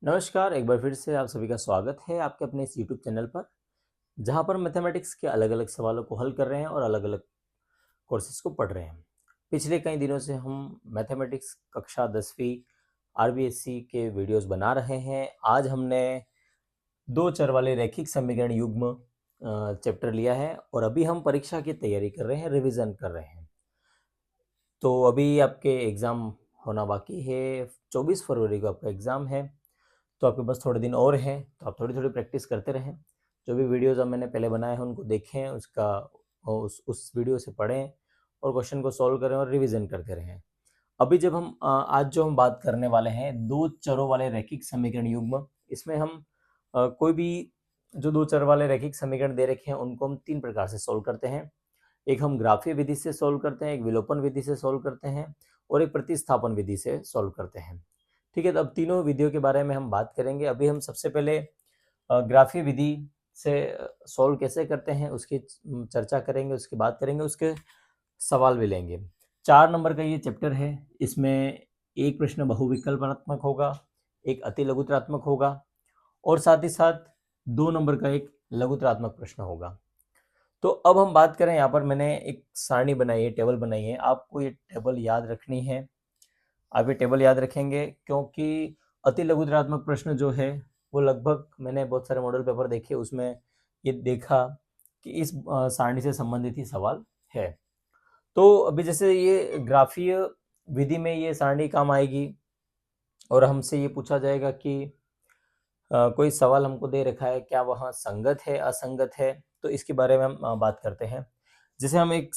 नमस्कार, एक बार फिर से आप सभी का स्वागत है आपके अपने इस यूट्यूब चैनल पर, जहां पर मैथमेटिक्स के अलग अलग सवालों को हल कर रहे हैं और अलग अलग कोर्सेज को पढ़ रहे हैं। पिछले कई दिनों से हम मैथमेटिक्स कक्षा 10वीं आरबीएससी के वीडियोस बना रहे हैं। आज हमने दो चर वाले रैखिक समीकरण युग्म चैप्टर लिया है और अभी हम परीक्षा की तैयारी कर रहे हैं, रिविज़न कर रहे हैं। तो अभी आपके एग्ज़ाम होना बाकी है, 24 फरवरी को आपका एग्ज़ाम है। तो आपके पास थोड़े दिन और हैं, तो आप थोड़ी-थोड़ी प्रैक्टिस करते रहें। जो भी वीडियोज़ अब मैंने पहले बनाए हैं उनको देखें, उसका उस वीडियो से पढ़ें और क्वेश्चन को सॉल्व करें और रिवीजन करते रहें। अभी जब हम आज जो हम बात करने वाले हैं, दो चरों वाले रैखिक समीकरण युग्म, इसमें हम कोई भी जो दो चर वाले रैखिक समीकरण दे रखे हैं उनको हम 3 प्रकार से सॉल्व करते हैं। एक हम ग्राफीय विधि से सॉल्व करते हैं, एक विलोपन विधि से सॉल्व करते हैं और एक प्रतिस्थापन विधि से सॉल्व करते हैं। ठीक है, तो अब तीनों विधियों के बारे में हम बात करेंगे। अभी हम सबसे पहले ग्राफीय विधि से सॉल्व कैसे करते हैं उसकी चर्चा करेंगे, उसकी बात करेंगे, उसके सवाल भी लेंगे। 4 नंबर का ये चैप्टर है, इसमें एक प्रश्न बहुविकल्पनात्मक होगा, एक अतिलघुत्रात्मक होगा और साथ ही साथ 2 नंबर का एक लघुत्रात्मक प्रश्न होगा। तो अब हम बात करें, यहाँ पर मैंने एक सारणी बनाई है, टेबल बनाई है। आपको ये टेबल याद रखनी है। आप ये टेबल याद रखेंगे क्योंकि अति लघुत्रात्मक प्रश्न जो है वो लगभग मैंने बहुत सारे मॉडल पेपर देखे, उसमें ये देखा कि इस सारणी से संबंधित ही सवाल है। तो अभी जैसे ये ग्राफीय विधि में ये सारणी काम आएगी और हमसे ये पूछा जाएगा कि कोई सवाल हमको दे रखा है, क्या वह संगत है, असंगत है। तो इसके बारे में हम बात करते हैं। जैसे हम एक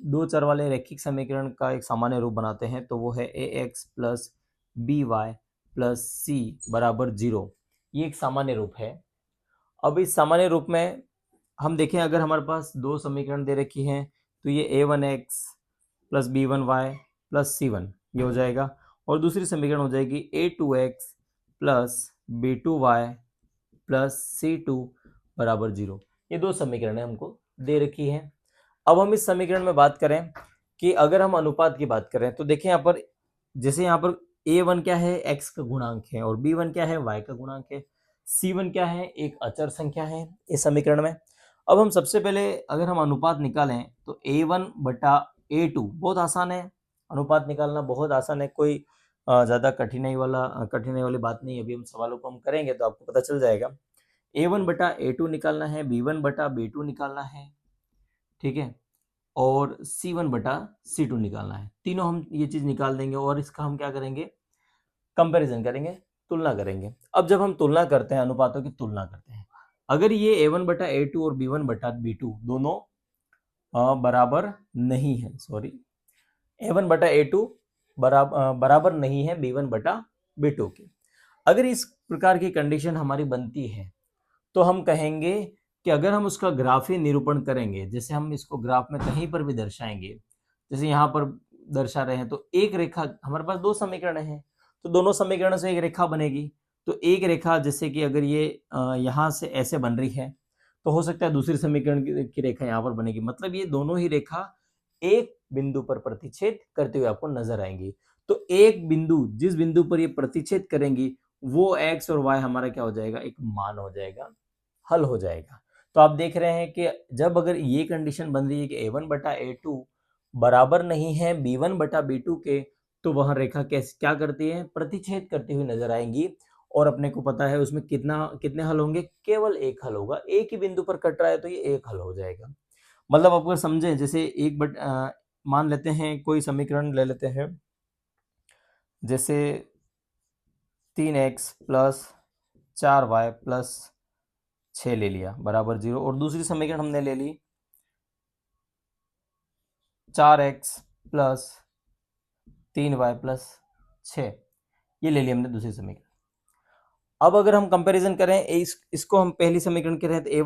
दो चर वाले रैखिक समीकरण का एक सामान्य रूप बनाते हैं, तो वो है A X plus B Y plus C बराबर 0। ये एक सामान्य रूप है। अब इस सामान्य रूप में हम देखें, अगर हमारे पास दो समीकरण दे रखी हैं तो ये a1x plus b1y plus c1 ये हो जाएगा और दूसरी समीकरण हो जाएगी a2x plus b2y plus c2 बराबर 0। ये दो समीकरण हमको दे रखी हैं। अब हम इस समीकरण में बात करें कि अगर हम अनुपात की बात करें तो देखिए यहाँ पर, जैसे यहाँ पर a1 क्या है, x का गुणांक है और b1 क्या है, y का गुणांक है। c1 क्या है, एक अचर संख्या है इस समीकरण में। अब हम सबसे पहले अगर हम अनुपात निकालें तो a1 बटा a2 बहुत आसान है। अनुपात निकालना बहुत आसान है, कोई ज़्यादा कठिनाई वाली बात नहीं है। अभी हम सवालों को हम करेंगे तो आपको पता चल जाएगा। a1 बटा a2 निकालना है, b1 बटा b2 निकालना है, ठीक है, और c1 बटा c2 निकालना है। तीनों हम ये चीज़ निकाल देंगे और इसका हम क्या करेंगे, कंपैरिजन करेंगे, तुलना करेंगे। अब जब हम तुलना करते हैं, अनुपातों की तुलना करते हैं, अगर ये a1 बटा a2 और b1 बटा b2 दोनों बराबर नहीं है, सॉरी, a1 बटा a2 बराबर नहीं है b1 बटा b2 के, अगर इस प्रकार की कंडीशन हमारी बनती है तो हम कहेंगे कि अगर हम उसका ग्राफीय निरूपण करेंगे, जैसे हम इसको ग्राफ में कहीं पर भी दर्शाएंगे, जैसे यहाँ पर दर्शा रहे हैं, तो एक रेखा, हमारे पास दो समीकरण हैं तो दोनों समीकरणों से एक रेखा बनेगी। तो एक रेखा, जैसे कि अगर ये यहाँ से ऐसे बन रही है तो हो सकता है दूसरी समीकरण की रेखा यहाँ पर बनेगी, मतलब ये दोनों ही रेखा एक बिंदु पर प्रतिच्छेद करते हुए आपको नजर आएंगी। तो एक बिंदु, जिस बिंदु पर ये प्रतिच्छेद करेंगी, वो x और y हमारा क्या हो जाएगा, एक मान हो जाएगा, हल हो जाएगा। तो आप देख रहे हैं कि जब अगर ये कंडीशन बन रही है कि a1 बटा a2 बराबर नहीं है b1 बटा b2 के, तो वह रेखा कैसे क्या करती है, प्रतिच्छेद करती हुई नजर आएंगी। और अपने को पता है उसमें कितने हल होंगे, केवल एक हल होगा। एक ही बिंदु पर कट रहा है तो ये एक हल हो जाएगा। मतलब आप अगर समझें, जैसे मान लेते हैं, कोई समीकरण ले लेते हैं, जैसे 3x प्लस 4y प्लस 6 ले लिया बराबर 0, और दूसरी समीकरण हमने ले ली 4x प्लस 3y प्लस 6, ये ले लिया हमने दूसरी समीकरण। अब अगर हम कंपैरिजन करें, इसको हम पहली समीकरण के रहे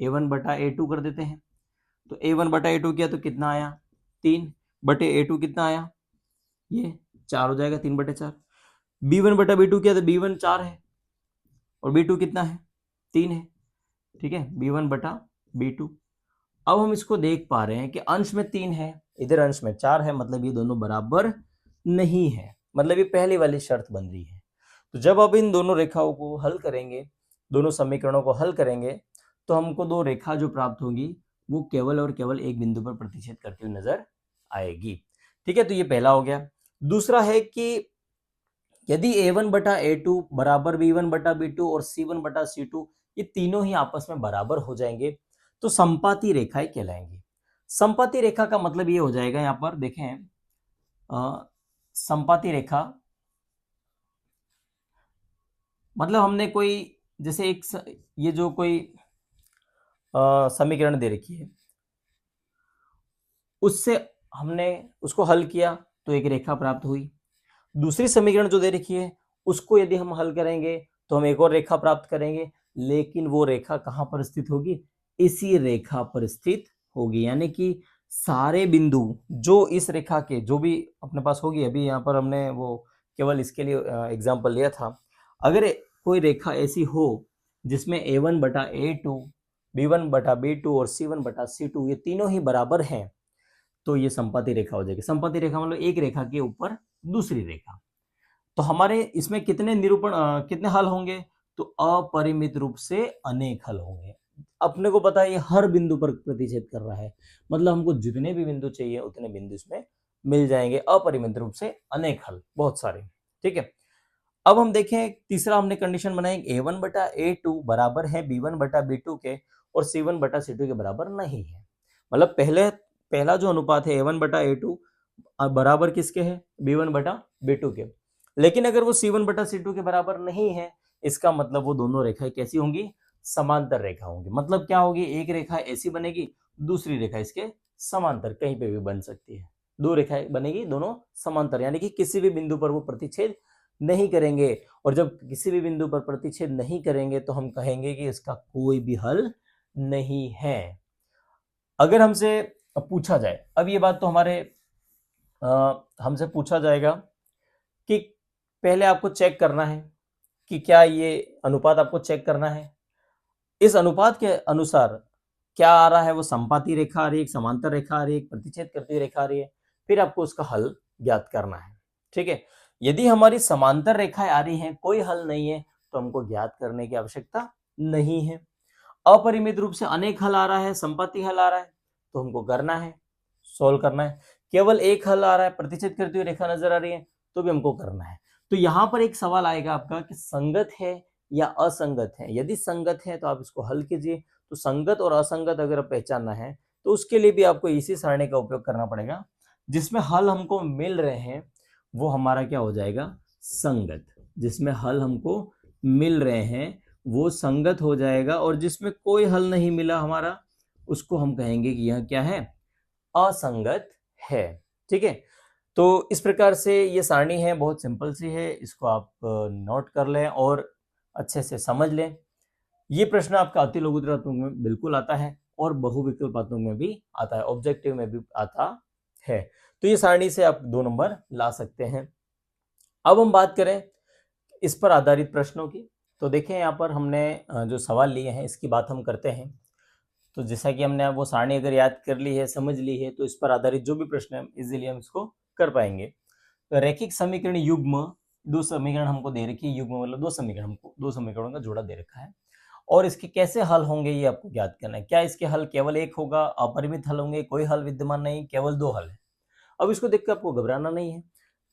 a1 बटा a2 कर देते हैं। तो a1 बटा a2 किया तो कितना आया, 3 बटे a2 कितना आया, ये 4 हो जाएगा, 3 बटे 4। b1 बटा b2 किया तो b1 4 है और b2 कितना है, 3 है, ठीक है, b1 बटा b2। अब हम इसको देख पा रहे हैं कि अंश में 3 है, इधर अंश में 4 है, मतलब ये दोनों बराबर नहीं है, मतलब ये पहली वाली शर्त बन रही है। तो जब अब इन दोनों रेखाओं को हल करेंगे, दोनों समीकरणों को हल करेंगे, तो हमको दो रेखा जो प्राप्त होगी वो केवल और केवल एक बिंदु पर प्रतिच्छेद करती हुई नजर आएगी। ठीक है, तो ये पहला हो गया। दूसरा है कि यदि a1 बटा a2 बराबर b1 बटा b2 और c1 बटा c2 ये तीनों ही आपस में बराबर हो जाएंगे तो संपाती रेखाएं कहलाएंगी। संपाती रेखा का मतलब ये हो जाएगा, यहां पर देखें, संपाती रेखा मतलब हमने कोई, जैसे ये जो कोई समीकरण दे रखी है, उससे हमने उसको हल किया तो एक रेखा प्राप्त हुई। दूसरी समीकरण जो दे रखी है उसको यदि हम हल करेंगे तो हम एक और रेखा प्राप्त करेंगे, लेकिन वो रेखा कहां पर स्थित होगी? इसी रेखा पर स्थित होगी। यानी कि सारे बिंदु जो इस रेखा के जो भी अपने पास होगी, अभी यहाँ पर हमने वो केवल इसके लिए एग्जाम्पल लिया था, अगर कोई रेखा ऐसी हो जिसमें a1 बटा a2, b1 बटा b2 और c1 बटा c2 ये तीनों ही बराबर हैं, तो ये संपाती रेखा हो जाएगी। संपाती रेखा मतलब एक रेखा के ऊपर दूसरी रेखा। तो हमारे इसमें कितने कितने हल होंगे? तो अपरिमित रूप से अनेक हल होंगे। अपने को पता है ये हर बिंदु पर प्रतिच्छेद कर रहा है, मतलब हमको जितने भी बिंदु चाहिए उतने बिंदु इसमें मिल जाएंगे, अपरिमित रूप से अनेक हल, बहुत सारे। ठीक है, अब हम देखें तीसरा हमने कंडीशन बनाई, a1 बटा a2 बराबर है b1 बटा b2 के और c1 बटा c2 के बराबर नहीं है। मतलब पहला जो अनुपात है a1 बटा a2 बराबर किसके है? b1 बटा b2 के। लेकिन अगर वो c1 बटा c2 के बराबर नहीं है, इसका मतलब वो दोनों रेखाएं कैसी होंगी? समांतर रेखा होंगी। मतलब क्या होगी? एक रेखा ऐसी बनेगी, दूसरी रेखा इसके समांतर, कहीं पे भी बन सकती है। दो रेखाएं बनेगी दोनों समांतर, यानी कि किसी भी बिंदु पर वो प्रतिच्छेद नहीं करेंगे। और जब किसी भी बिंदु पर प्रतिच्छेद नहीं करेंगे तो हम कहेंगे कि इसका कोई भी हल नहीं है। अगर हमसे पूछा जाए, अब ये बात तो हमसे पूछा जाएगा कि पहले आपको चेक करना है कि क्या ये अनुपात आपको चेक करना है, इस अनुपात के अनुसार क्या आ रहा है, वो संपाती रेखा आ रही है, समांतर रेखा आ रही है, प्रतिच्छेद करती हुई रेखा आ रही है, फिर आपको उसका हल ज्ञात करना है। ठीक है, यदि हमारी समांतर रेखाएं आ रही हैं, कोई हल नहीं है, तो हमको ज्ञात करने की आवश्यकता नहीं है। अपरिमित रूप से अनेक हल आ रहा है, संपाती हल आ रहा है, तो हमको करना है, सोल्व करना है। केवल एक हल आ रहा है, प्रतिच्छेद करती हुई रेखा नजर आ रही है, तो भी हमको करना है। तो यहां पर एक सवाल आएगा आपका कि संगत है या असंगत है। यदि संगत है तो आप इसको हल कीजिए। तो संगत और असंगत अगर पहचानना है तो उसके लिए भी आपको इसी सारणी का उपयोग करना पड़ेगा। जिसमें हल हमको मिल रहे हैं वो हमारा क्या हो जाएगा? संगत। जिसमें हल हमको मिल रहे हैं वो संगत हो जाएगा, और जिसमें कोई हल नहीं मिला हमारा उसको हम कहेंगे कि यह क्या है? असंगत है। ठीक है, तो इस प्रकार से ये सारणी है, बहुत सिंपल सी है, इसको आप नोट कर लें और अच्छे से समझ लें। ये प्रश्न आपका अति लघुत्तरात्मक में बिल्कुल आता है और बहुविकल्पात्मक में भी आता है, ऑब्जेक्टिव में भी आता है। तो ये सारणी से आप 2 नंबर ला सकते हैं। अब हम बात करें इस पर आधारित प्रश्नों की। तो देखें यहाँ पर हमने जो सवाल लिए हैं इसकी बात हम करते हैं। तो जैसा कि हमने वो सारणी अगर याद कर ली है, समझ ली है, तो इस पर आधारित जो भी प्रश्न है इजीली हम इसको कर पाएंगे। तो रैखिक समीकरण युग्म, दो समीकरण हमको दे रखी है, युग्म मतलब दो समीकरण, हमको दो समीकरणों का जोड़ा दे रखा है और इसके कैसे हल होंगे ये आपको ज्ञात करना है। क्या इसके हल केवल एक होगा, अपरिमित हल होंगे, कोई हल विद्यमान नहीं, केवल दो हल है? अब इसको देखकर आपको घबराना नहीं है।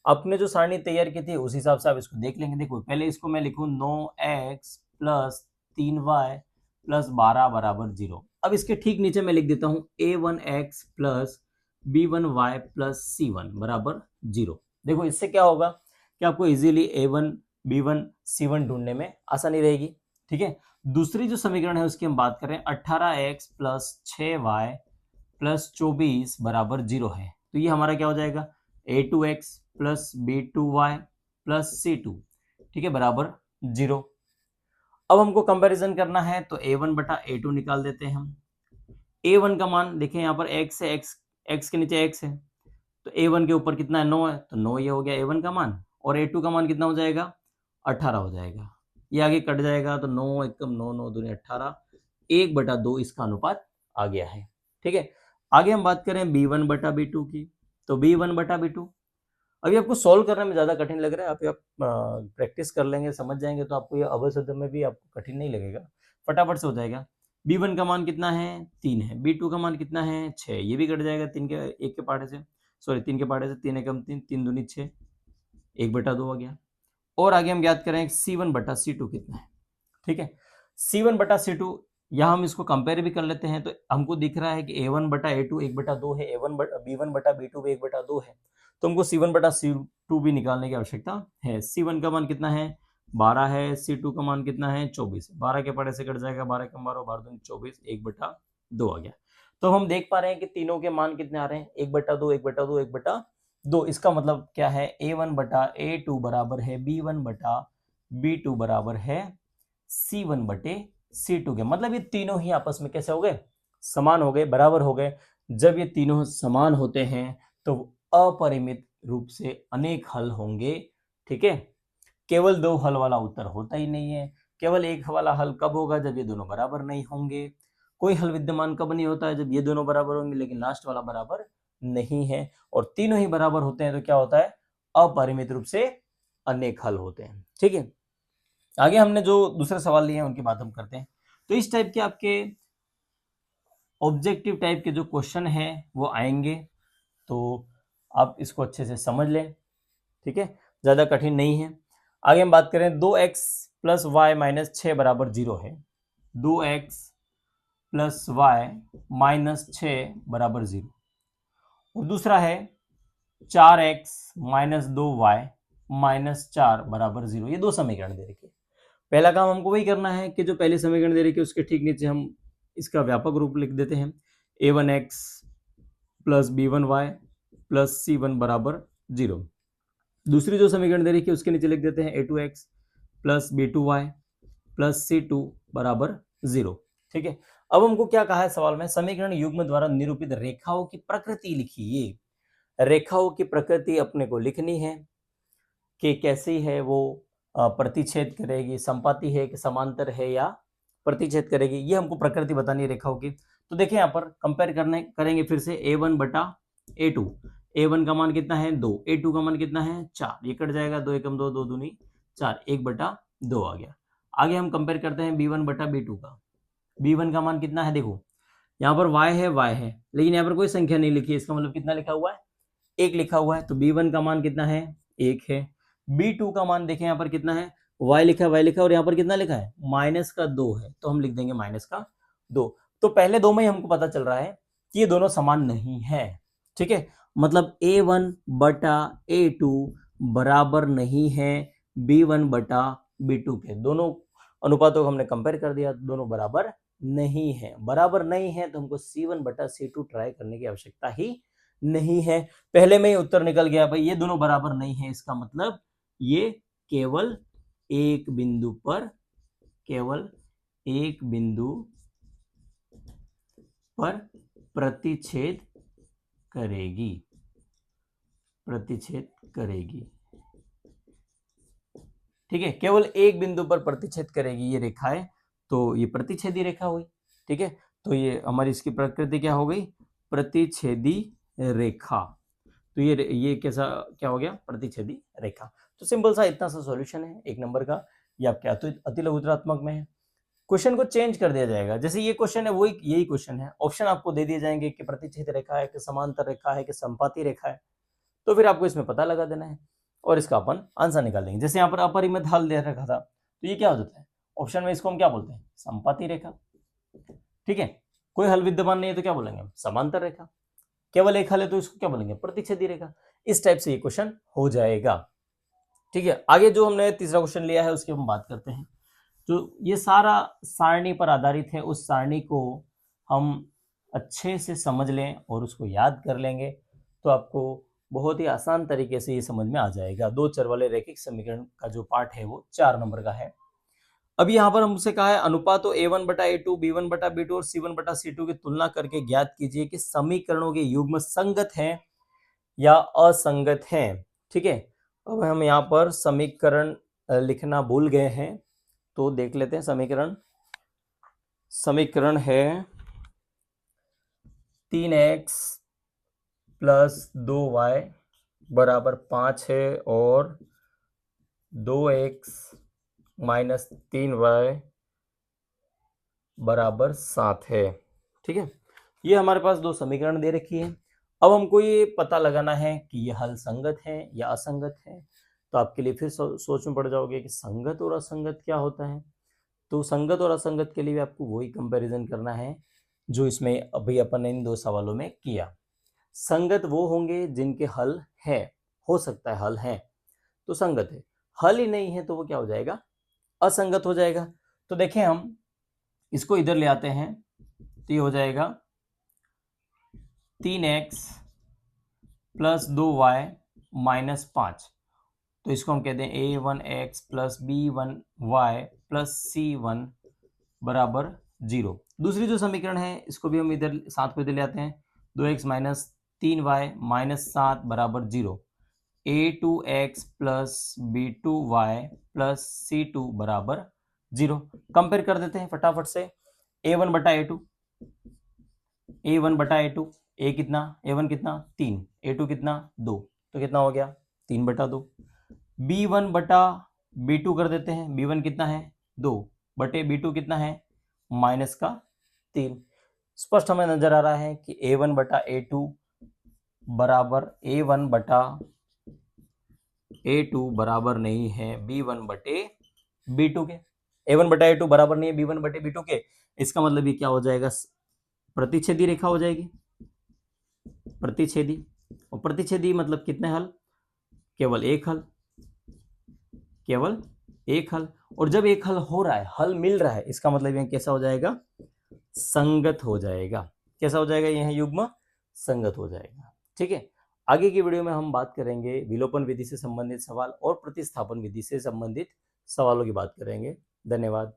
आपने जो सारणी तैयार की थी उस हिसाब से आप इसको देख लेंगे। देखो पहले इसको मैं लिखूं 9x प्लस 3y प्लस 12 बराबर 0। अब इसके ठीक नीचे मैं लिख देता हूं a1x plus b1y plus c1 बराबर 0। देखो इससे क्या होगा कि आपको इजीली a1 b1 c1 ढूंढने में आसानी रहेगी। ठीक है, दूसरी जो समीकरण है उसकी हम बात करें, 18x प्लस 6y प्लस 24 बराबर 0 है। तो ये हमारा क्या हो जाएगा? a2x plus b2y plus c2, ठीक है, बराबर 0। अब हमको कंपैरिजन करना है तो a1 बटा a2 निकाल देते हैं हम। a1 का मान देखें, यहाँ पर x है, x के नीचे x है, तो a1 के ऊपर कितना है? 9 है, तो 9 ये हो गया a1 का मान, और a2 का मान कितना हो जाएगा? 18 हो जाएगा। ये आगे कट जाएगा तो 9 एकम 9, 9 दूनी 18, 1/2 इसका अनुपात आ गया है। ठीक है, आगे हम बात करें b1 बटा b2 की। तो b1 बटा b2 अभी आपको सॉल्व करने में ज़्यादा कठिन लग रहा है, आप प्रैक्टिस कर लेंगे, समझ जाएंगे तो आपको ये अवसद में भी आपको कठिन नहीं लगेगा, फटाफट से हो जाएगा। b1 का मान कितना है 3 है, b2 का मान कितना है 6, ये भी कट जाएगा 3 के 1 के पहाड़े से, सॉरी 3 के पहाड़े से, 3 एकम 3, 3 दूनी 6, 1/2 आ गया। और आगे हम ज्ञात करें C1 बटा C2 कितना है। ठीक है, C1 बटा C2 यहाँ हम इसको कंपेयर भी कर लेते हैं, तो हमको दिख रहा है कि A1 बटा A2 1/2 है, B1 बटा B2 भी 1/2 है, तो हमको C1 बटा C2 भी निकालने की आवश्यकता है। C1 का मान कितना है 12 है, C2 का मान कितना है 24 है, 12 के पड़े से कट जाएगा, 12 कम 12 12 दूनी 24, 1/2 आ गया। तो हम देख पा रहे हैं कि तीनों के मान कितने आ रहे हैं 1/2 1/2 1/2, इसका मतलब क्या है A1 बटा A2 बराबर है B1 बटा B2 बराबर है C1 बटे C2 के, मतलब ये तीनों ही आपस में कैसे हो गए समान हो गए, बराबर हो गए। जब ये तीनों समान होते हैं तो अपरिमित रूप से अनेक हल होंगे। ठीक है, केवल दो हल वाला उत्तर होता ही नहीं है। केवल एक वाला हल कब होगा जब ये दोनों बराबर नहीं होंगे। कोई हल विद्यमान कब नहीं होता है जब ये दोनों बराबर होंगे लेकिन लास्ट वाला बराबर नहीं है, और तीनों ही बराबर होते हैं तो क्या होता है अपरिमित रूप से अनेक हल होते हैं। ठीक है, आगे हमने जो दूसरे सवाल लिए हैं उनकी बात हम करते हैं। तो इस टाइप के आपके ऑब्जेक्टिव टाइप के जो क्वेश्चन है वो आएंगे, तो आप इसको अच्छे से समझ लें। ठीक है, ज्यादा कठिन नहीं है। आगे हम बात करें 2x प्लस वाई माइनस 6 बराबर 0 है, 2x प्लस वाई माइनस 6 बराबर 0, और दूसरा है 4x माइनस 2y माइनस 4 बराबर 0। ये दो समीकरण दे रखे। पहला काम हमको वही करना है कि जो पहले समीकरण दे रखे उसके ठीक नीचे हम इसका व्यापक रूप लिख देते हैं, a1x plus b1y plus c1 बराबर 0। दूसरी जो समीकरण दे रखी है उसके नीचे लिख देते हैं a2x plus b2y plus c2 बराबर 0। ठीक है, अब हमको क्या कहा है सवाल में, समीकरण युग्म द्वारा निरूपित रेखाओं की प्रकृति लिखिए। रेखाओं की प्रकृति अपने को लिखनी है कि कैसी है वो, प्रतिच्छेद करेगी, संपाती है कि समांतर है या प्रतिच्छेद करेगी, ये हमको प्रकृति बतानी है रेखाओं की। तो देखिए यहाँ पर कंपेयर करने करेंगे फिर से a1 बटा a2, a1 का मान कितना है 2, a2 का मान कितना है 4, ये कट जाएगा, 2 एकम 2 2 दूनी 4, 1/2 आ गया। आगे हम कंपेयर करते हैं b1 बटा b2 का, b1 का मान कितना है, देखो यहाँ पर y है लेकिन यहाँ पर कोई संख्या नहीं लिखी है, इसका मतलब कितना लिखा हुआ है 1 लिखा हुआ है, तो b1 का मान कितना है 1 है। b2 का मान देखें यहाँ पर कितना है, y लिखा है और यहाँ पर कितना लिखा है -2 है, तो हम लिख देंगे -2। तो पहले दो में ही हमको पता चल रहा है कि ये दोनों समान नहीं है। ठीक है, मतलब a1 बटा a2 बराबर नहीं है b1 बटा b2 के। दोनों अनुपातों को हमने कंपेयर कर दिया, दोनों बराबर नहीं है। बराबर नहीं है तो हमको c1 बटा c2 ट्राई करने की आवश्यकता ही नहीं है। पहले में ही उत्तर निकल गया भाई, ये दोनों बराबर नहीं है, इसका मतलब ये केवल एक बिंदु पर, केवल एक बिंदु पर प्रतिच्छेद करेगी, प्रतिच्छेद करेगी। ठीक है, केवल एक बिंदु पर प्रतिच्छेद करेगी ये रेखा है, तो ये प्रतिच्छेदी रेखा हुई। ठीक है, तो ये हमारी इसकी प्रकृति क्या हो गई, प्रतिच्छेदी रेखा। तो ये कैसा क्या हो गया, प्रतिच्छेदी रेखा। तो सिंपल सा इतना सा सॉल्यूशन है 1 नंबर का, ये आपके अति लघुत्तरात्मक में है। क्वेश्चन को चेंज कर दिया जाएगा, जैसे ये क्वेश्चन है वही यही क्वेश्चन है, ऑप्शन आपको दे दिए जाएंगे कि प्रतिच्छेद रेखा है कि समांतर रेखा है कि संपाती रेखा है, तो फिर आपको इसमें पता लगा देना है और इसका अपन आंसर निकाल देंगे। जैसे यहाँ पर अपरिमित हल दे रखा था, तो ये क्या हो जाता है ऑप्शन में, इसको हम क्या बोलते हैं संपाती रेखा। ठीक है, कोई हल विद्यमान नहीं है तो क्या बोलेंगे हम समांतर रेखा, केवल एक हल है तो इसको क्या बोलेंगे प्रतिच्छेदी रेखा। इस टाइप से ये क्वेश्चन हो जाएगा। ठीक है, आगे जो हमने तीसरा क्वेश्चन लिया है उसकी हम बात करते हैं। तो ये सारा सारणी पर आधारित है, उस सारणी को हम अच्छे से समझ लें और उसको याद कर लेंगे तो आपको बहुत ही आसान तरीके से ये समझ में आ जाएगा। दो चर वाले रैखिक समीकरण का जो पार्ट है वो 4 नंबर का है। अब यहाँ पर हमसे कहा है अनुपातों a1 बटा a2, b1 बटा b2 और c1 बटा c2 की तुलना करके ज्ञात कीजिए कि समीकरणों के युग्म संगत हैं या असंगत हैं। ठीक है, अब हम यहाँ पर समीकरण लिखना भूल गए हैं, तो देख लेते हैं समीकरण। समीकरण है 3x प्लस 2y बराबर 5 है और 2x माइनस 3y बराबर 7 है। ठीक है, ये हमारे पास दो समीकरण दे रखी है। अब हमको ये पता लगाना है कि ये हल संगत है या असंगत है। तो आपके लिए फिर सोच में पड़ जाओगे कि संगत और असंगत क्या होता है। तो संगत और असंगत के लिए भी आपको वही कंपैरिजन करना है जो इसमें अभी अपन ने इन दो सवालों में किया। संगत वो होंगे जिनके हल है, हो सकता है हल है तो संगत है, हल ही नहीं है तो वो क्या हो जाएगा, असंगत हो जाएगा। तो देखें हम इसको इधर ले आते हैं तो ये हो जाएगा 3x प्लस 2y माइनस 5। तो इसको हम कहते हैं a1x plus b1y plus c1 बराबर 0। दूसरी जो समीकरण है इसको भी हम इधर 7 को इधर ले आते हैं, 2x माइनस 3y माइनस 7 बराबर 0। a2x plus b2y plus c2 बराबर 0। कंपेयर कर देते हैं फटाफट से, a1 बटा a2, a1 बटा a2, a कितना, a1 कितना 3, a2 कितना 2, तो कितना हो गया 3 बटा 2। b1 बटा b2 कर देते हैं, b1 कितना है 2 बटे b2 कितना है माइनस का 3। स्पष्ट हमें नजर आ रहा है कि a1 बटा a2 बराबर a1 बटा a2 बराबर नहीं है b1 बटे b2 के। a1 बटा a2 बराबर नहीं है b1 बटे b2 के, इसका मतलब ये क्या हो जाएगा, प्रतिच्छेदी रेखा हो जाएगी, प्रतिच्छेदी। और प्रतिच्छेदी मतलब कितने हल, केवल एक हल, केवल एक हल। और जब एक हल हो रहा है, हल मिल रहा है, इसका मतलब यह कैसा हो जाएगा, संगत हो जाएगा। कैसा हो जाएगा, यह युग्म संगत हो जाएगा। ठीक है, आगे की वीडियो में हम बात करेंगे विलोपन विधि से संबंधित सवाल और प्रतिस्थापन विधि से संबंधित सवालों की बात करेंगे। धन्यवाद।